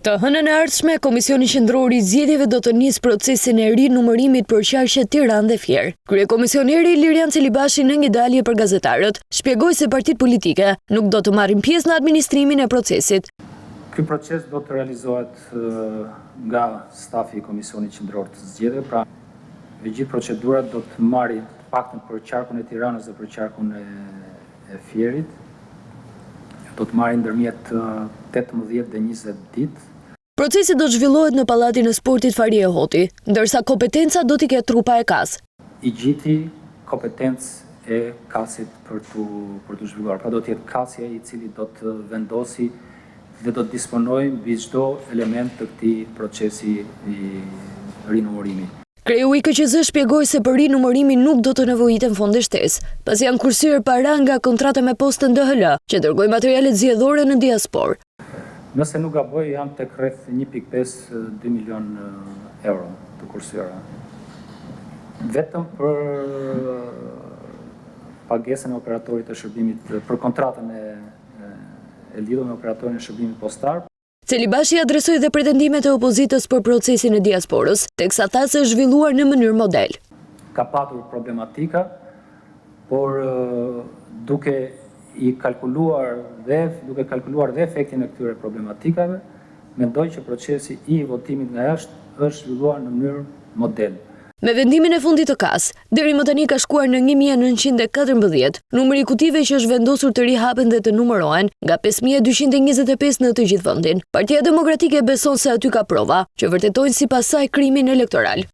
Të hënën e ardhshme, Komisioni Qendror i Zgjedhjeve do të nisë procesin e rinumërimit për qarqet Tiranë dhe Fier. Kryekomisioneri Lirian Celibashi në një dalje për gazetarët shpjegoi se partitë politike nuk do të marrin pjesë në administrimin e procesit. Ky proces do të realizohet nga stafi i Komisionit Qendror të Zgjedhjeve, pra e gjithë procedurat do të marrin të paktën për qarkun e Tiranës dhe për qarkun e Fierit. Do të marrin ndërmjet 18 dhe 20 ditë. Procesi do të zhvillohet në Pallatin e Sportit Farie Hoti, ndërsa kompetenca do t'i ketë trupa e KAS. I gjiti kompetencë e KAS-it për të zhvilluar. Pra do të jetë KAS-ja i cili do të vendosi dhe do të disponojë mbi çdo element të këtij procesi i rinumërimi. Kreu i KQZ shpjegoi se për rinumërimin nuk do të nevojiten fonde shtesë, pasi janë kursyer para nga kontrata me postën DHL, që dërgoi materialet zgjedhore në diasporë. Nëse nuk gaboj, janë tek rreth 1.5-2 milion euro të kursyera. Vetëm për pagesën e operatorit të shërbimit, për kontratën e lidhur me operatorin e shërbimit postar. Celibashi adresoi dhe pretendimet e opozitës për procesin e diasporës, teksa tha se është zhvilluar në mënyrë model. Ka patur problematika, por duke kalkuluar dhe efektin e këtyre problematikave, mendoj që procesi i votimit nga jashtë është zhvilluar në mënyrë model. Me vendimin e fundit të KAS, deri më tani ka shkuar në 1914, numri i kutive që është vendosur të rihapen dhe të numërohen nga 5225 në të gjithë vendin. Partia Demokratike beson se aty ka prova që vërtetojnë sipas saj krimin elektoral.